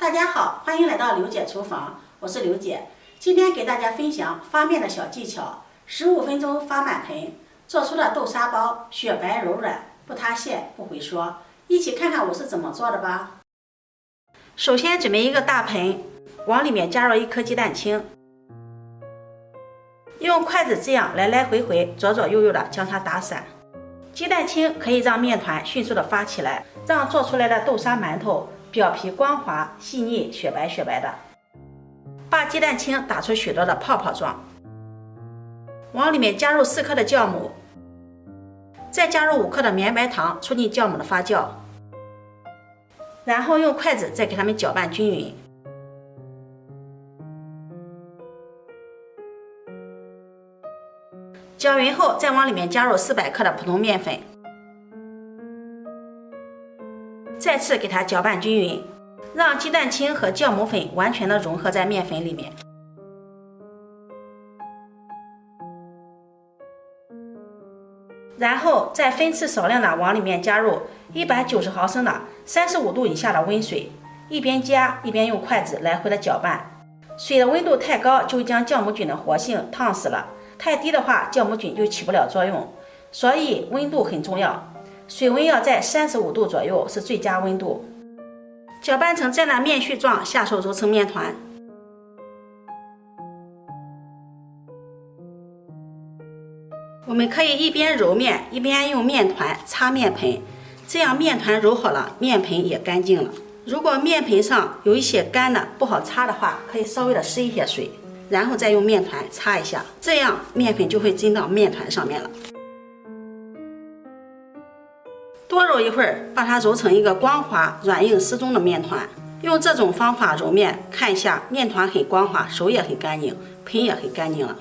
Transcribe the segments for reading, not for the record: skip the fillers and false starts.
大家好，欢迎来到刘姐厨房，我是刘姐。今天给大家分享发面的小技巧，15分钟发满盆，做出的豆沙包雪白柔软，不塌陷不回缩。一起看看我是怎么做的吧。首先准备一个大盆，往里面加入1颗鸡蛋清，用筷子这样来来回回、左左右右的将它打散。鸡蛋清可以让面团迅速的发起来，让做出来的豆沙馒头表皮光滑、细腻、雪白雪白的。把鸡蛋清打出许多的泡泡状，往里面加入4克的酵母，再加入5克的绵白糖，促进酵母的发酵。然后用筷子再给它们搅拌均匀。搅匀后，再往里面加入400克的普通面粉，再次给它搅拌均匀，让鸡蛋清和酵母粉完全的融合在面粉里面。然后再分次少量的往里面加入190毫升的35度以下的温水，一边加一边用筷子来回的搅拌。水的温度太高就会将酵母菌的活性烫死了，太低的话酵母菌就起不了作用，所以温度很重要，水温要在35度左右是最佳温度。搅拌成这样的面絮状，下手揉成面团。我们可以一边揉面一边用面团擦面盆，这样面团揉好了，面盆也干净了。如果面盆上有一些干的不好擦的话，可以稍微的施一些水，然后再用面团擦一下，这样面粉就会浸到面团上面了。多揉一会儿，把它揉成一个光滑、软硬适中的面团。用这种方法揉面，看一下面团很光滑，手也很干净，盆也很干净了。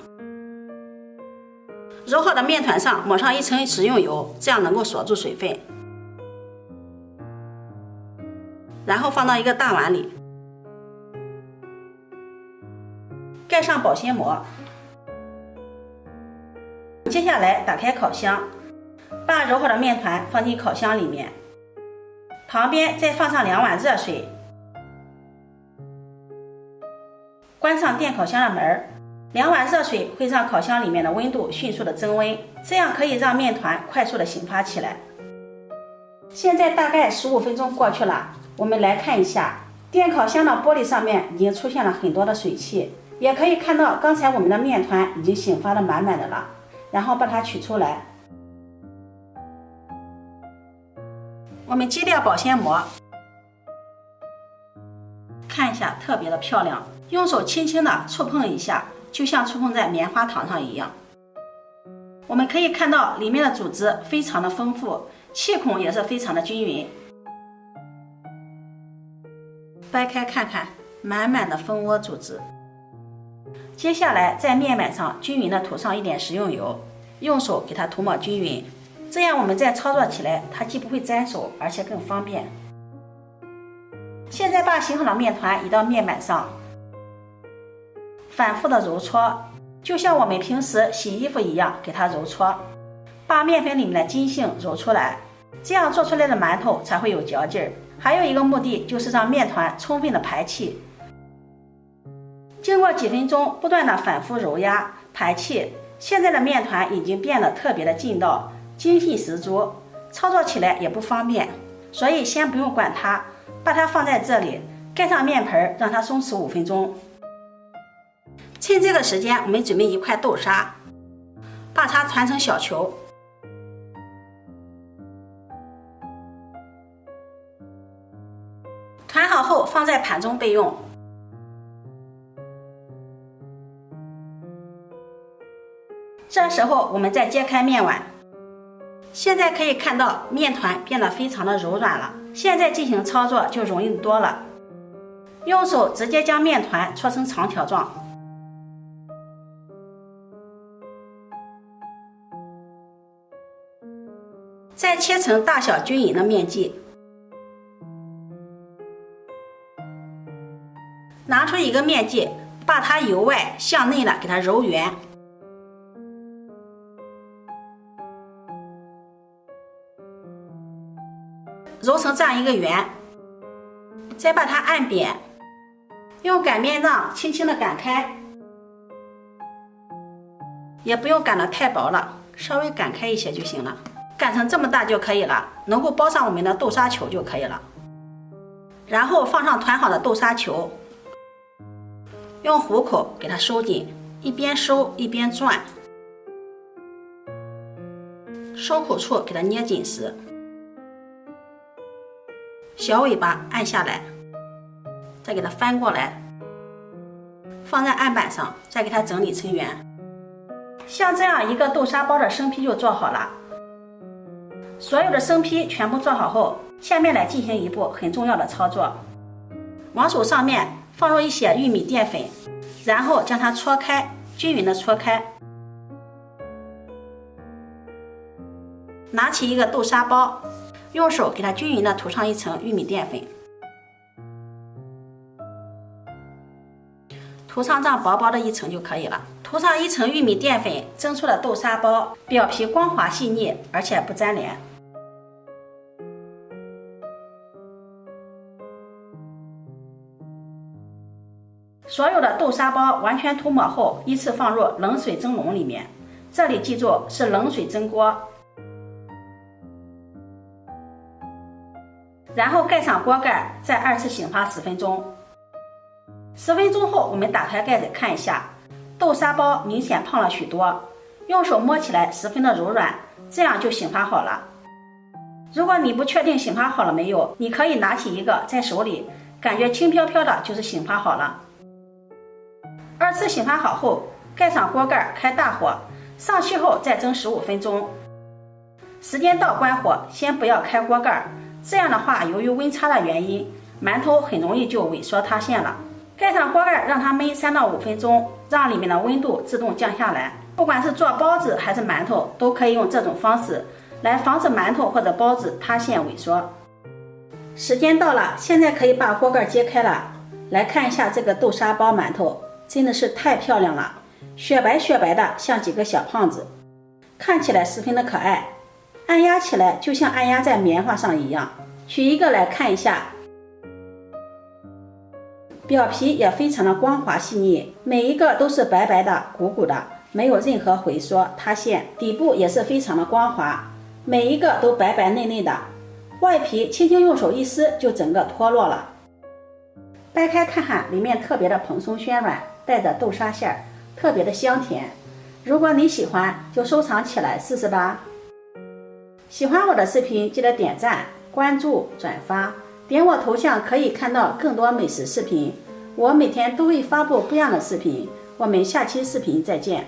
揉好的面团上抹上1层食用油，这样能够锁住水分。然后放到一个大碗里，盖上保鲜膜。接下来打开烤箱，把揉好的面团放进烤箱里面，旁边再放上2碗热水，关上电烤箱的门。2碗热水会让烤箱里面的温度迅速的增温，这样可以让面团快速的醒发起来。现在大概15分钟过去了，我们来看一下，电烤箱的玻璃上面已经出现了很多的水汽，也可以看到刚才我们的面团已经醒发的满满的了。然后把它取出来，我们揭掉保鲜膜，看一下特别的漂亮，用手轻轻的触碰一下，就像触碰在棉花糖上一样。我们可以看到里面的组织非常的丰富，气孔也是非常的均匀。掰开看看，满满的蜂窝组织。接下来在面板上均匀的涂上一点食用油，用手给它涂抹均匀，这样我们在操作起来它既不会粘手，而且更方便。现在把醒好的面团移到面板上，反复的揉搓，就像我们平时洗衣服一样给它揉搓，把面粉里面的筋性揉出来，这样做出来的馒头才会有嚼劲儿。还有一个目的就是让面团充分的排气。经过几分钟不断的反复揉压排气，现在的面团已经变得特别的劲道，精细十足，操作起来也不方便，所以先不用管它，把它放在这里，盖上面盆，让它松弛5分钟。趁这个时间，我们准备1块豆沙，把它团成小球，团好后放在盘中备用。这时候我们再揭开面碗，现在可以看到面团变得非常的柔软了，现在进行操作就容易多了。用手直接将面团搓成长条状，再切成大小均匀的面剂。拿出一个面剂，把它由外向内的给它揉圆，揉成这样一个圆，再把它按扁，用擀面杖轻轻的擀开，也不用擀得太薄了，稍微擀开一些就行了，擀成这么大就可以了，能够包上我们的豆沙球就可以了。然后放上团好的豆沙球，用虎口给它收紧，一边收一边转，收口处给它捏紧实，小尾巴按下来，再给它翻过来，放在案板上，再给它整理成圆。像这样一个豆沙包的生坯就做好了。所有的生坯全部做好后，下面来进行一步很重要的操作。往手上面放入一些玉米淀粉，然后将它搓开，均匀的搓开。拿起一个豆沙包，用手给它均匀的涂上一层玉米淀粉，涂上这样薄薄的一层就可以了。涂上一层玉米淀粉蒸出的豆沙包，表皮光滑细腻，而且不粘连。所有的豆沙包完全涂抹后，依次放入冷水蒸笼里面，这里记住是冷水蒸锅。然后盖上锅盖，再2次醒发10分钟。10分钟后，我们打开盖子看一下，豆沙包明显胖了许多，用手摸起来十分的柔软，这样就醒发好了。如果你不确定醒发好了没有，你可以拿起一个在手里，感觉轻飘飘的，就是醒发好了。2次醒发好后，盖上锅盖，开大火，上气后再蒸15分钟。时间到关火，先不要开锅盖，这样的话，由于温差的原因，馒头很容易就萎缩塌陷了。盖上锅盖，让它焖3到5分钟，让里面的温度自动降下来。不管是做包子还是馒头，都可以用这种方式来防止馒头或者包子塌陷萎缩。时间到了，现在可以把锅盖揭开了，来看一下这个豆沙包馒头，真的是太漂亮了，雪白雪白的，像几个小胖子，看起来十分的可爱，按压起来就像按压在棉花上一样。取一个来看一下，表皮也非常的光滑细腻，每一个都是白白的鼓鼓的，没有任何回缩塌陷，底部也是非常的光滑，每一个都白白嫩嫩的，外皮轻轻用手一撕就整个脱落了。掰开看看，里面特别的蓬松暄软，带着豆沙馅儿，特别的香甜。如果你喜欢，就收藏起来试试吧。喜欢我的视频，记得点赞、关注、转发，点我头像可以看到更多美食视频。我每天都会发布不一样的视频，我们下期视频再见。